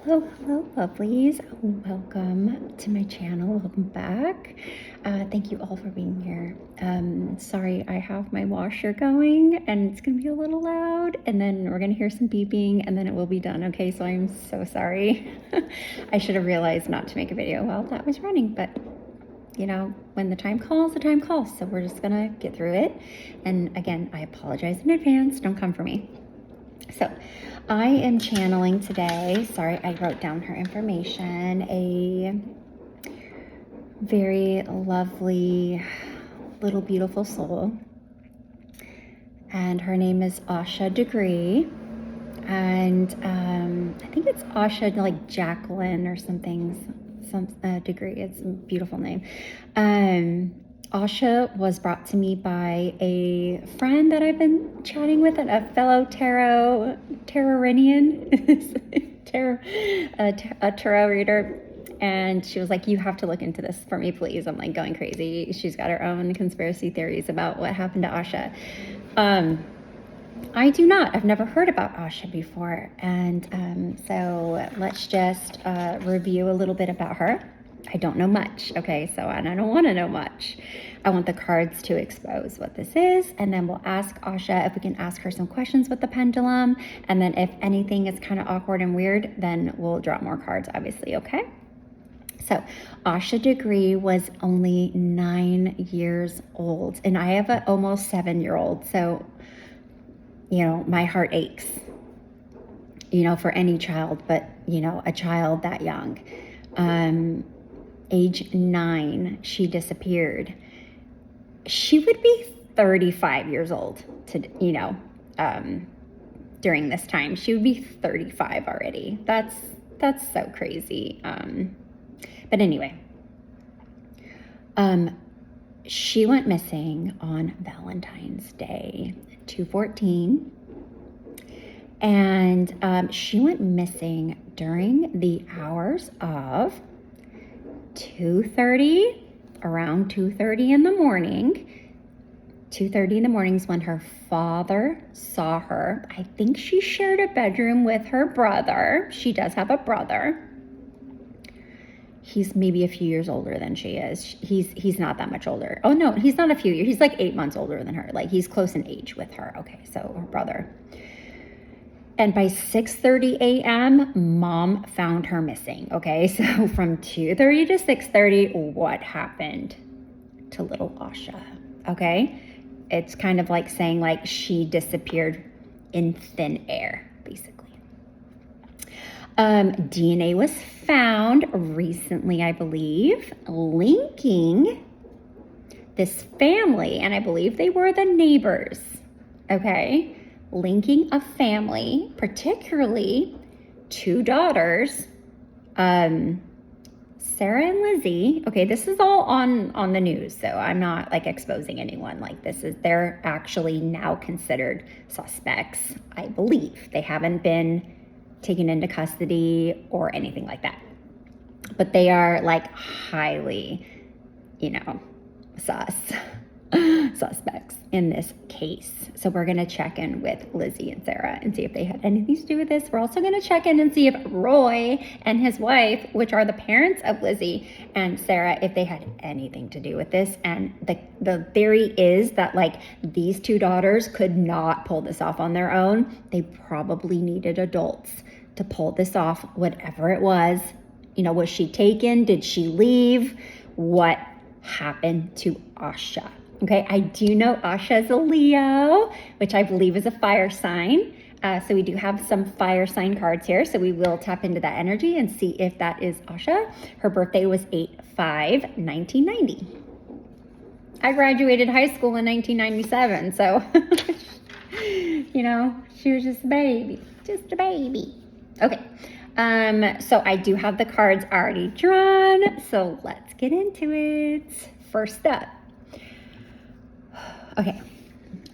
Hello, lovelies. Welcome to my channel. Welcome back. Thank you all for being here. Sorry, I have my washer going and it's going to be a little loud, and then we're going to hear some beeping, and then it will be done. Okay, so I'm so sorry. I should have realized not to make a video while that was running, but you know, when the time calls, the time calls. So we're just going to get through it. And again, I apologize in advance. Don't come for me. So I am channeling today, sorry, I wrote down her information, a very lovely little beautiful soul. And her name is Asha Degree. And I think it's Asha, like Jacqueline or something, some degree. It's a beautiful name. Asha was brought to me by a friend that I've been chatting with, a fellow Tarot-Tarot-Rinian, a tarot reader. And she was like, you have to look into this for me, please. I'm like going crazy. She's got her own conspiracy theories about what happened to Asha. I do not. I've never heard about Asha before. And so let's just review a little bit about her. I don't know much, okay? So and I don't want to know much. I want the cards to expose what this is, and then we'll ask Asha if we can ask her some questions with the pendulum, and then if anything is kind of awkward and weird, then we'll draw more cards, obviously, okay? So Asha Degree was only 9 years old, and I have an almost 7-year-old, so, you know, my heart aches, you know, for any child, but, you know, a child that young. Age 9, she disappeared. She would be 35 years old to, you know, during this time. She would be 35 already. That's so crazy. But anyway, she went missing on Valentine's Day, 2/14. And she went missing during the hours of 2:30, around 2:30 in the morning. 2:30 in the morning is when her father saw her. I think she shared a bedroom with her brother. She does have a brother. He's maybe a few years older than she is. He's not that much older. Oh no, he's not a few years. He's like 8 months older than her. Like he's close in age with her. Okay, so her brother. And by 6:30 a.m., Mom found her missing, okay? So from 2:30 to 6:30, what happened to little Asha, okay? It's kind of like saying like she disappeared in thin air, basically. DNA was found recently, I believe, linking this family, and I believe they were the neighbors, okay? Linking a family, particularly 2 daughters, Sarah and Lizzie. Okay, this is all on the news, so I'm not like exposing anyone. Like they're actually now considered suspects, I believe. They haven't been taken into custody or anything like that, but they are like highly, you know, suspects in this case. So we're going to check in with Lizzie and Sarah and see if they had anything to do with this. We're also going to check in and see if Roy and his wife, which are the parents of Lizzie and Sarah, if they had anything to do with this. And the theory is that like these 2 daughters could not pull this off on their own. They probably needed adults to pull this off, whatever it was. You know, was she taken? Did she leave? What happened to Asha? Okay, I do know Asha is a Leo, which I believe is a fire sign. So we do have some fire sign cards here. So we will tap into that energy and see if that is Asha. Her birthday was 8/5/1990. I graduated high school in 1997. So, you know, she was just a baby. Okay. So I do have the cards already drawn. So let's get into it. First up. Okay,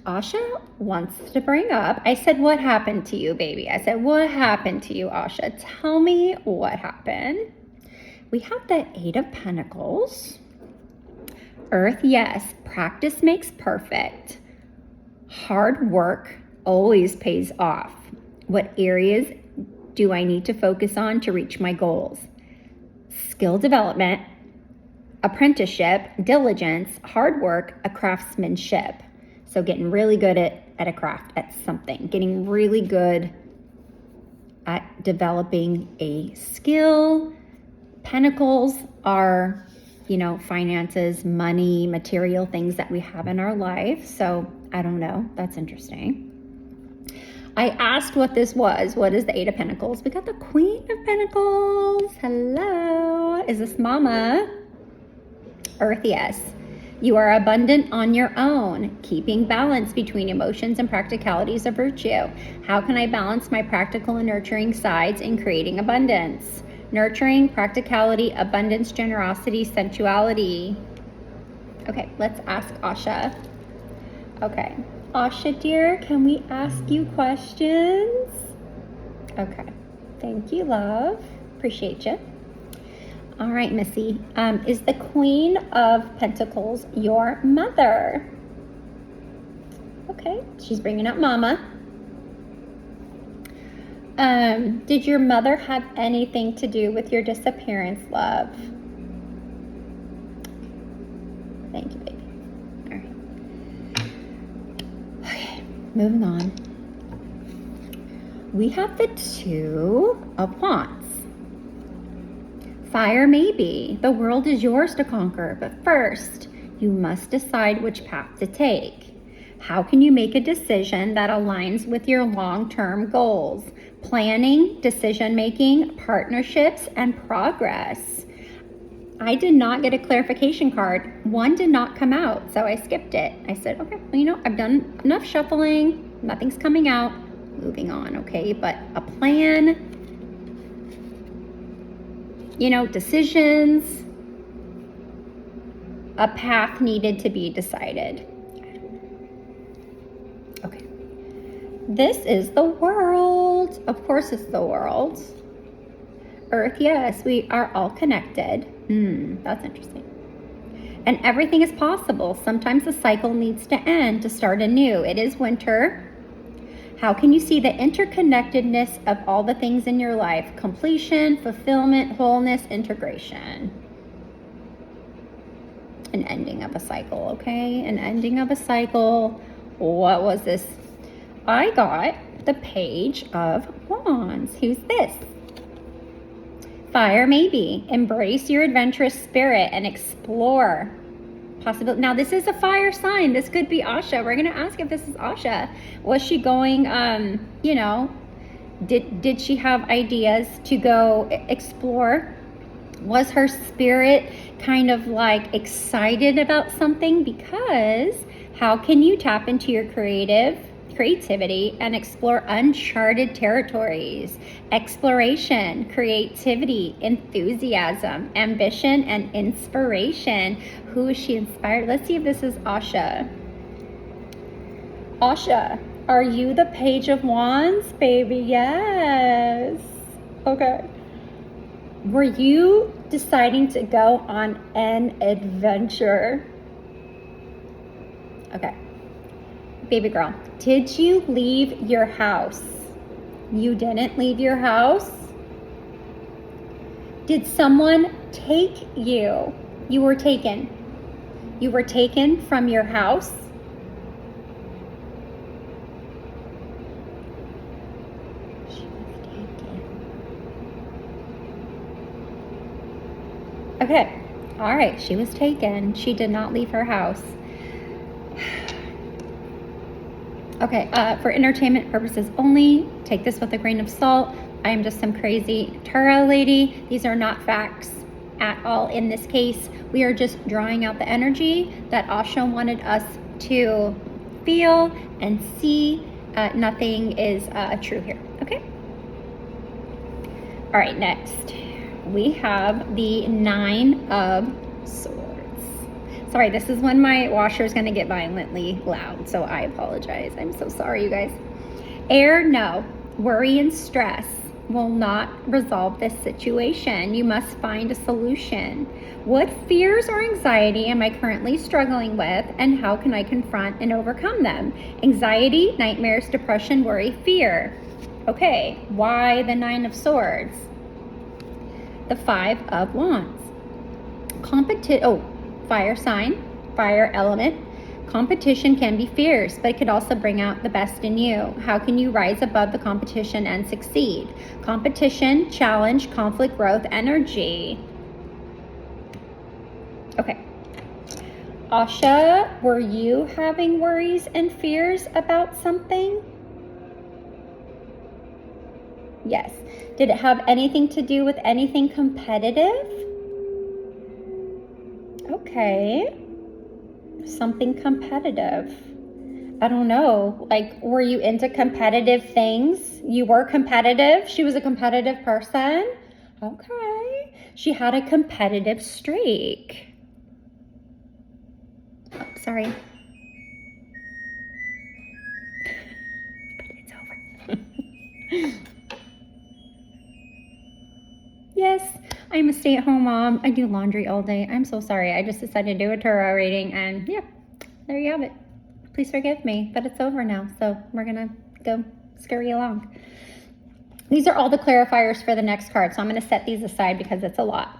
Asha wants to bring up, I said, what happened to you, baby? I said, what happened to you, Asha? Tell me what happened. We have the 8 of Pentacles. Earth, yes, practice makes perfect. Hard work always pays off. What areas do I need to focus on to reach my goals? Skill development, apprenticeship, diligence, hard work, a craftsmanship. So getting really good at a craft, at something, getting really good at developing a skill. Pentacles are, finances, money, material things that we have in our life. So I don't know. That's interesting. I asked what this was. What is the Eight of Pentacles? We got the Queen of Pentacles. Hello. Is this Mama? Earth, yes. You are abundant on your own. Keeping balance between emotions and practicalities of virtue. How can I balance my practical and nurturing sides in creating abundance? Nurturing, practicality, abundance, generosity, sensuality. Okay, let's ask Asha. Okay, Asha dear, can we ask you questions? Okay, thank you, love. Appreciate you. All right, Missy. Is the Queen of Pentacles your mother? Okay, she's bringing up Mama. Did your mother have anything to do with your disappearance, love? Thank you, baby. All right. Okay, moving on. We have the Two of Wands. Fire maybe. The world is yours to conquer, but first, you must decide which path to take. How can you make a decision that aligns with your long-term goals? Planning, decision-making, partnerships, and progress. I did not get a clarification card. One did not come out, so I skipped it. I said, okay, well, I've done enough shuffling. Nothing's coming out. Moving on, okay? But a plan, decisions, a path needed to be decided. Okay. This is the world. Of course it's the world. Earth, yes, we are all connected. That's interesting. And everything is possible. Sometimes the cycle needs to end to start anew. It is winter. How can you see the interconnectedness of all the things in your life? Completion, fulfillment, wholeness, integration. An ending of a cycle, okay? An ending of a cycle. What was this? I got the Page of Wands. Who's this? Fire maybe. Embrace your adventurous spirit and explore possibility. Now this is a fire sign. This could be Asha. We're gonna ask if this is Asha. Was she going, did she have ideas to go explore? Was her spirit kind of like excited about something? Because how can you tap into your creativity and explore uncharted territories? Exploration, creativity, enthusiasm, ambition, and inspiration. Who is she inspired? Let's see if this is Asha. Asha, are you the Page of Wands, baby? Yes. Okay. Were you deciding to go on an adventure? Okay. Baby girl, did you leave your house? You didn't leave your house? Did someone take you? You were taken. You were taken from your house? She was taken. Okay. All right. She was taken. She did not leave her house. Okay, for entertainment purposes only, take this with a grain of salt. I am just some crazy tarot lady. These are not facts at all in this case. We are just drawing out the energy that Asha wanted us to feel and see. Nothing is true here, okay? All right, next we have the Nine of Swords. Sorry, this is when my washer is going to get violently loud, so I apologize. I'm so sorry, you guys. Air, no. Worry and stress will not resolve this situation. You must find a solution. What fears or anxiety am I currently struggling with, and how can I confront and overcome them? Anxiety, nightmares, depression, worry, fear. Okay, why the Nine of Swords? The Five of Wands. Fire sign, fire element. Competition can be fierce, but it could also bring out the best in you. How can you rise above the competition and succeed? Competition, challenge, conflict, growth, energy. Okay. Asha, were you having worries and fears about something? Yes. Did it have anything to do with anything competitive? Okay. Something competitive. I don't know. Like, were you into competitive things? You were competitive? She was a competitive person? Okay. She had a competitive streak. Oh, sorry. But it's over. Yes, I'm a stay-at-home mom. I do laundry all day. I'm so sorry. I just decided to do a tarot reading, and yeah, there you have it. Please forgive me, but it's over now, so we're gonna go scurry along. These are all the clarifiers for the next card, so I'm gonna set these aside because it's a lot.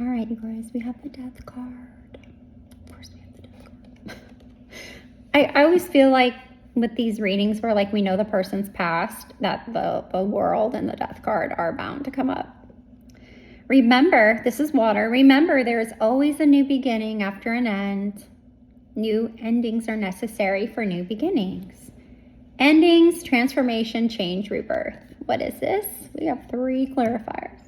All right, you guys, we have the Death card. Of course we have the Death card. I always feel like with these readings where like we know the person's past, that the World and the Death card are bound to come up. Remember, this is water. Remember, there is always a new beginning after an end. New endings are necessary for new beginnings. Endings, transformation, change, rebirth. What is this? We have 3 clarifiers.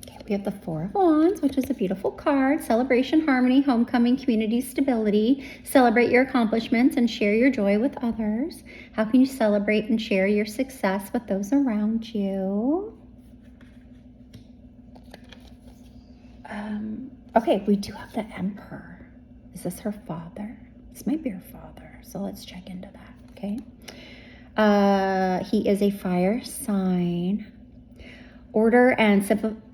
Okay, we have the Four of Wands, which is a beautiful card. Celebration, harmony, homecoming, community, stability. Celebrate your accomplishments and share your joy with others. How can you celebrate and share your success with those around you? Okay, we do have the Emperor. Is this her father? This might be her father, so let's check into that, okay? He is a fire sign. Order and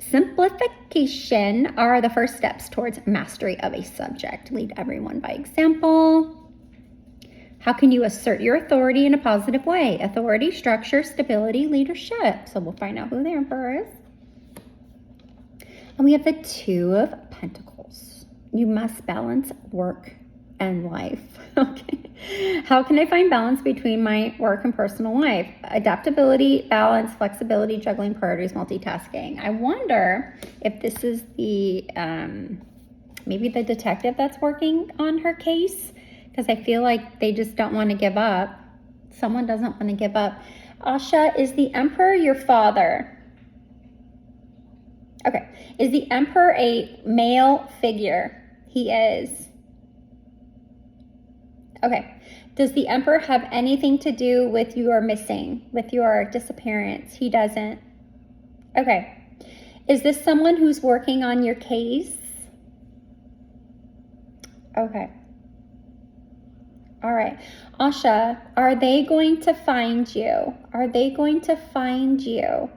simplification are the first steps towards mastery of a subject. Lead everyone by example. How can you assert your authority in a positive way? Authority, structure, stability, leadership. So we'll find out who the Emperor is. And we have the Two of Pentacles. You must balance work and life. Okay. How can I find balance between my work and personal life? Adaptability, balance, flexibility, juggling priorities, multitasking. I wonder if this is the, maybe the detective that's working on her case, because I feel like they just don't want to give up. Someone doesn't want to give up. Asha, is the Emperor your father? Okay. Is the Emperor a male figure? He is. Okay. Does the Emperor have anything to do with your missing, with your disappearance? He doesn't. Okay. Is this someone who's working on your case? Okay. All right. Asha, are they going to find you? Are they going to find you?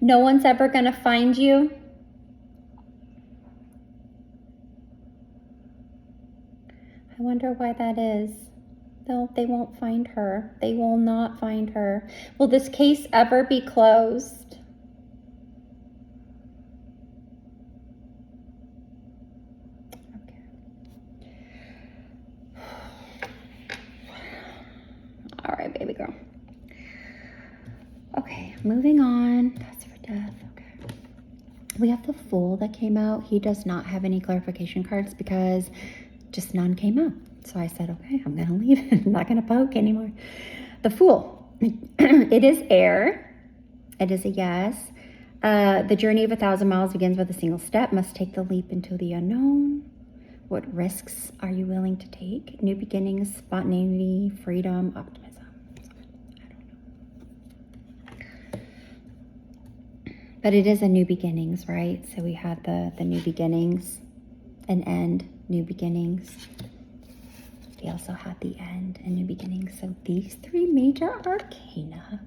No one's ever going to find you? I wonder why that is. No, they won't find her. They will not find her. Will this case ever be closed? Okay. All right, baby girl. Okay, moving on. That's for death. Okay. We have the Fool that came out. He does not have any clarification cards because just none came out. So I said, okay, I'm going to leave. I'm not going to poke anymore. The Fool. It is air. It is a yes. The journey of 1,000 miles begins with a single step. Must take the leap into the unknown. What risks are you willing to take? New beginnings, spontaneity, freedom, optimism. I don't know. But it is a new beginnings, right? So we had the new beginnings, an end, new beginnings. We also had the end and new beginnings. So these 3 major arcana.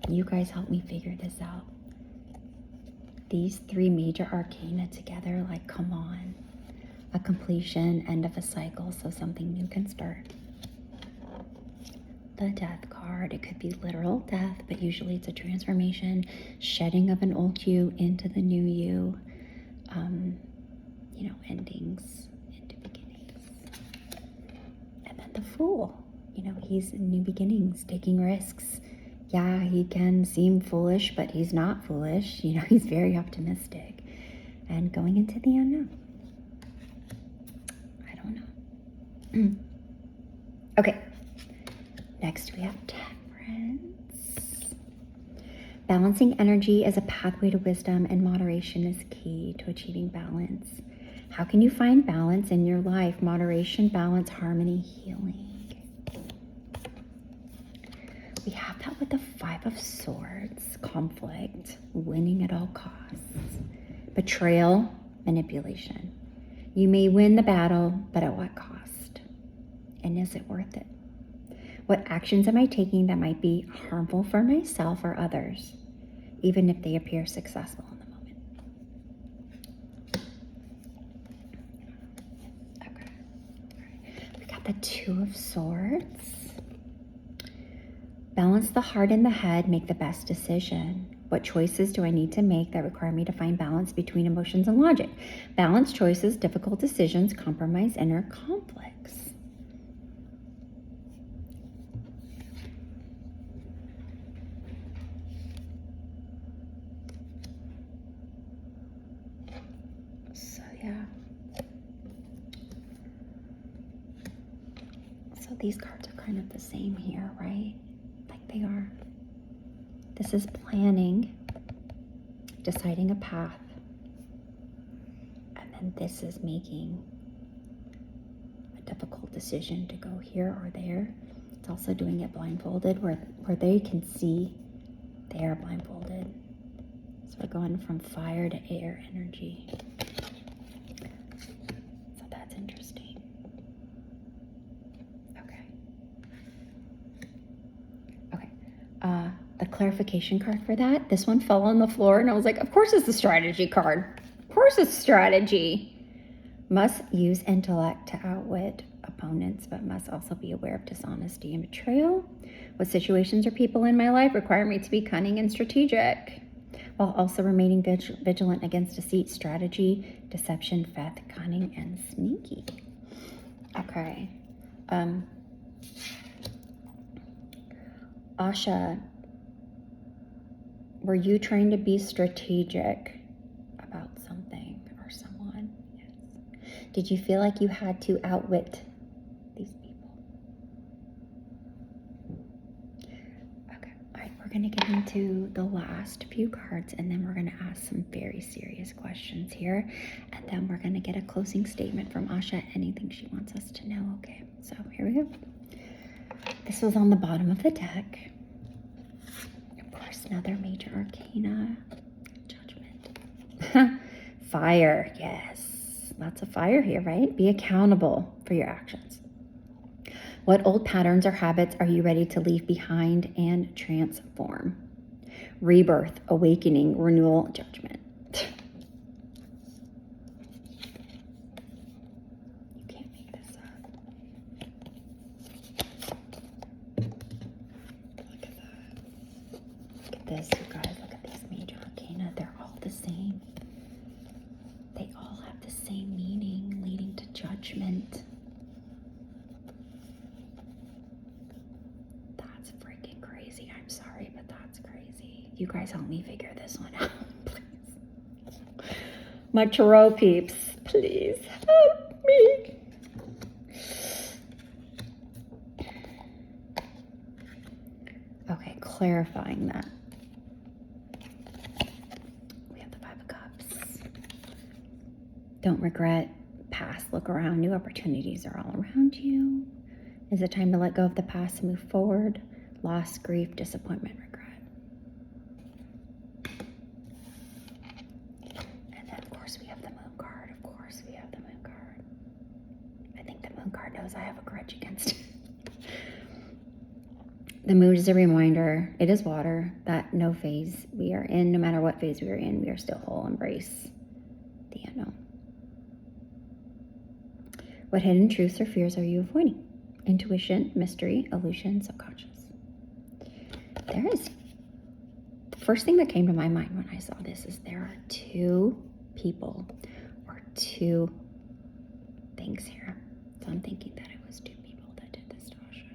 You guys help me figure this out. These 3 major arcana together, like, come on. a completion, end of a cycle, so something new can start. The Death card, it could be literal death, but usually it's a transformation, shedding of an old you into the new you, endings into beginnings. And then the Fool, he's in new beginnings, taking risks. Yeah, he can seem foolish, but he's not foolish. He's very optimistic and going into the unknown. I don't know. Okay. Next, we have Temperance. Balancing energy as a pathway to wisdom, and moderation is key to achieving balance. How can you find balance in your life? Moderation, balance, harmony, healing. We have that with the Five of Swords. Conflict, winning at all costs. Betrayal, manipulation. You may win the battle, but at what cost? And is it worth it? What actions am I taking that might be harmful for myself or others, even if they appear successful in the moment? Okay. All right. We got the Two of Swords. Balance the heart and the head, make the best decision. What choices do I need to make that require me to find balance between emotions and logic? Balance choices, difficult decisions, compromise inner conflicts. So these cards are kind of the same here, right? Like they are. This is planning, deciding a path. And then this is making a difficult decision to go here or there. It's also doing it blindfolded where they can see they are blindfolded. So we're going from fire to air energy. So that's interesting. The clarification card for that, this one fell on the floor and I was like, of course it's the strategy card. Of course it's strategy. Must use intellect to outwit opponents, but must also be aware of dishonesty and betrayal. What situations or people in my life require me to be cunning and strategic, while also remaining vigilant against deceit, strategy, deception, faith, cunning, and sneaky. Okay. Asha, were you trying to be strategic about something or someone? Yes. Did you feel like you had to outwit these people? Okay. All right. We're going to get into the last few cards and then we're going to ask some very serious questions here. And then we're going to get a closing statement from Asha, anything she wants us to know. Okay. So here we go. This was on the bottom of the deck. Another major arcana. Judgment. Fire. Yes. Lots of fire here, right? Be accountable for your actions. What old patterns or habits are you ready to leave behind and transform? Rebirth, awakening, renewal, judgment. You can't make this up. Look at that. Look at this, you guys. Look at these major arcana. They're all the same. They all have the same meaning, leading to judgment. That's freaking crazy. I'm sorry, but that's crazy. You guys help me figure this one out, please. My tarot peeps, please help me. Okay, clarifying that. Don't regret past, look around, new opportunities are all around you. Is it time to let go of the past and move forward? Loss, grief, disappointment, regret. And then of course we have the moon card. Of course we have the moon card. I think the moon card knows I have a grudge against it. The moon is a reminder, it is water, that no phase we are in, no matter what phase we are in, we are still whole. Embrace the unknown. What hidden truths or fears are you avoiding? Intuition, mystery, illusion, subconscious. The first thing that came to my mind when I saw this is there are two people or two things here. So I'm thinking that it was two people that did this to Asha.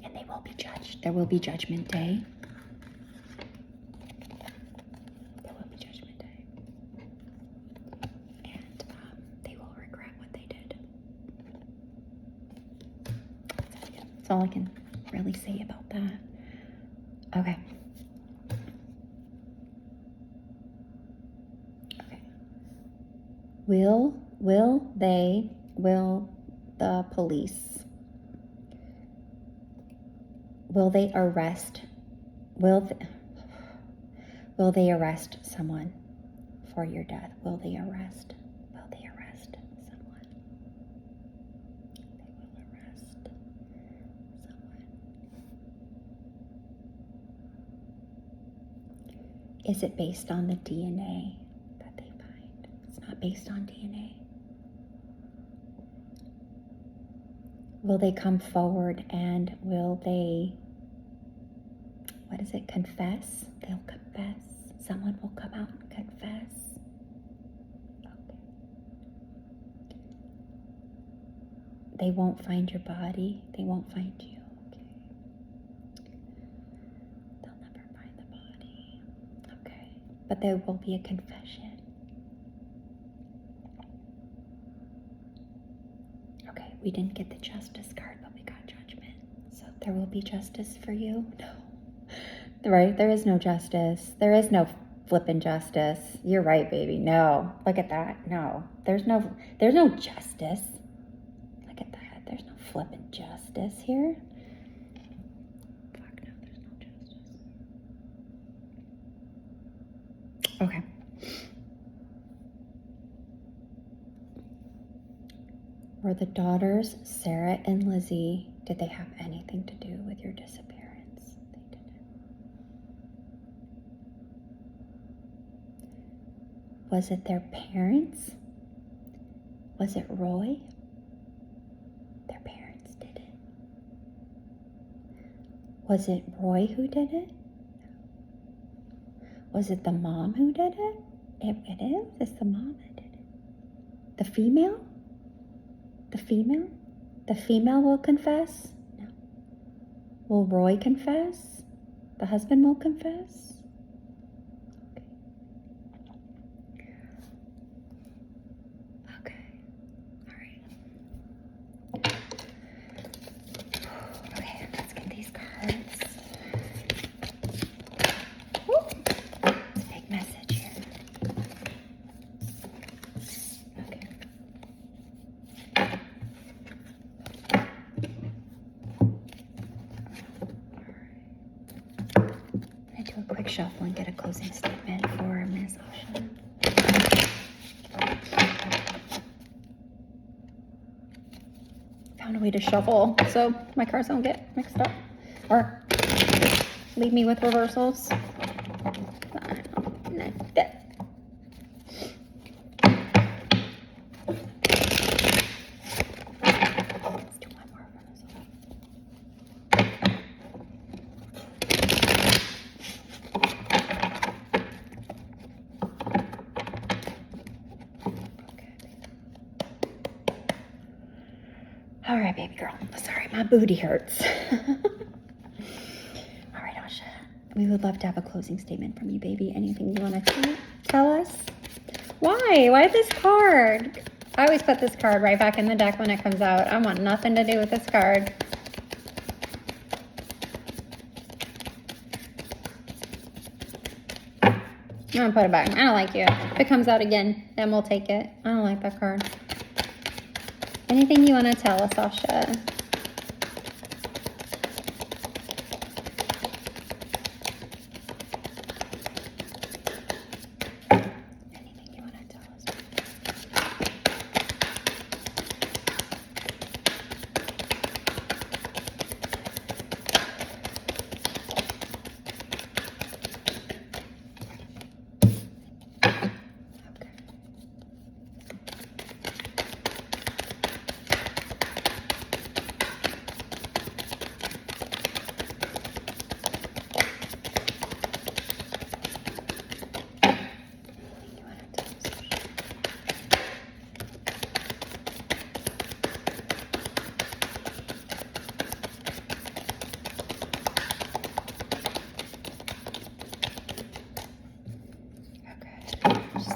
And they will be judged. There will be judgment day. There will be judgment day. And they will regret what they did. That's all I can really say about that. Okay. Will the police, will they arrest, will they arrest someone for your death? Will they arrest someone? They will arrest someone. Is it based on the DNA that they find? It's not based on DNA. Will they come forward and will they, confess? They'll confess. Someone will come out and confess. Okay. They won't find your body. They won't find you. Okay. They'll never find the body. Okay. But there will be a confession. Okay, we didn't get the justice card, but we got judgment. So there will be justice for you? No. Right? There is no justice. There is no flippin' justice. You're right, baby. No. Look at that. No. There's no justice. Look at that. There's no flippin' justice here. Fuck no, there's no justice. Okay. Were the daughters, Sarah and Lizzie, did they have anything to do with your disappearance? They didn't. Was it their parents? Was it Roy? Their parents did it. Was it Roy who did it? Was it the mom who did it? It is. It's the mom that did it. The female? The female? The female will confess? No. Will Roy confess? The husband will confess? Okay. All right. Okay, let's get these cards. Woo. It's a big message here. Okay. Do a quick shuffle and get a closing statement for Ms. Asha. Found a way to shuffle so my cards don't get mixed up or leave me with reversals. Let's do one more for this one. All right, baby girl. Sorry, my booty hurts. All right, Asha. We would love to have a closing statement from you, baby. Anything you want to tell us? Why? Why this card? I always put this card right back in the deck when it comes out. I want nothing to do with this card. I'm gonna put it back. I don't like you. If it comes out again, then we'll take it. I don't like that card. Anything you want to tell us, Asha? Anything you want to tell us? Okay.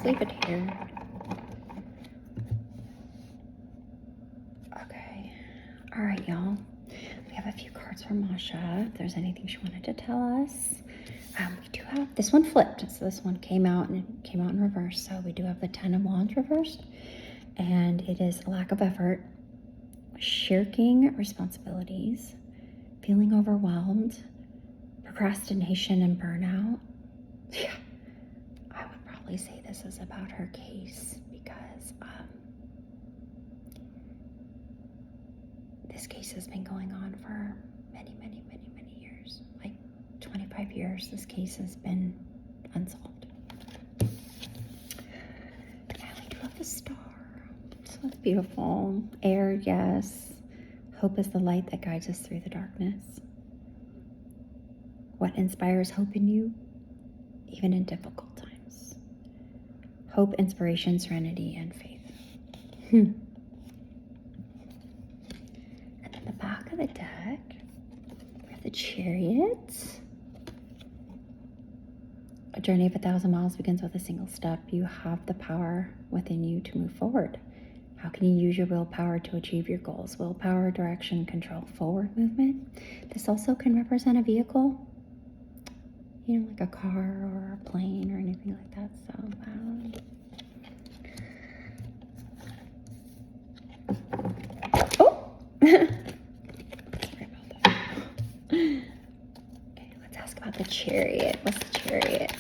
leave it here. Okay. All right, y'all. We have a few cards from Asha. If there's anything she wanted to tell us. We do have, this one flipped. So this one came out and it came out in reverse. So we do have the 10 of Wands reversed. And it is lack of effort, shirking responsibilities, feeling overwhelmed, procrastination and burnout. Yeah, I would probably say this is about her case because this case has been going on for many, many, many, many years. Like 25 years, this case has been unsolved. And we do have the star. So it's beautiful. Air, yes. Hope is the light that guides us through the darkness. What inspires hope in you, even in difficult times? Hope, inspiration, serenity, and faith. And then the back of the deck, we have the Chariot. A journey of 1,000 miles begins with a single step. You have the power within you to move forward. How can you use your willpower to achieve your goals? Willpower, direction, control, forward movement. This also can represent a vehicle, you know, like a car or a plane or anything like that. So, oh! Sorry about that. Okay, let's ask about the Chariot. What's the Chariot?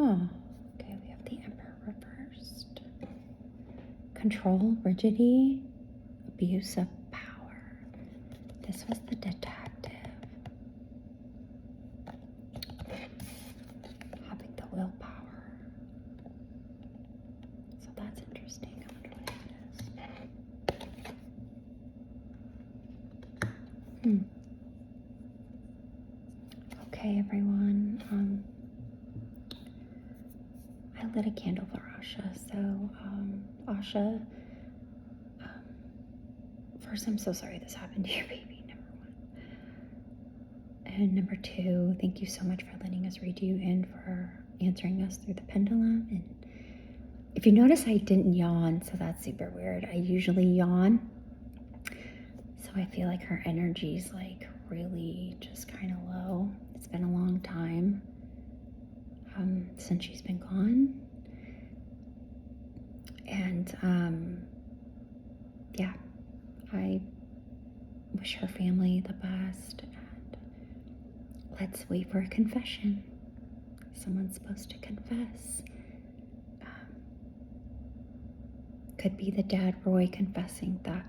Okay, we have the Emperor reversed. Control, rigidity, abuse of power. This was the Detective. Having the willpower. So that's interesting. I wonder what it is. Okay, everyone. I lit a candle for Asha. So, Asha, first, I'm so sorry this happened to your baby, number one. And number two, thank you so much for letting us read you and for answering us through the pendulum. And if you notice, I didn't yawn, so that's super weird. I usually yawn. So I feel like her energy's like really just kind of low. It's been a long time since she's been gone. And yeah, I wish her family the best. And let's wait for a confession. Someone's supposed to confess. Could be the dad, Roy, confessing that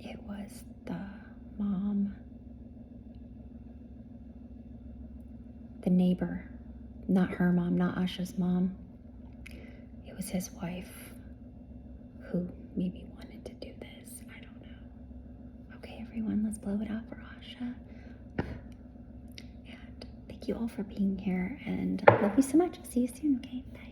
it was the mom, the neighbor, not her mom, not Asha's mom. It was his wife who maybe wanted to do this. I don't know. Okay, everyone, let's blow it out for Asha. And thank you all for being here, and love you so much. I'll see you soon, okay? Bye.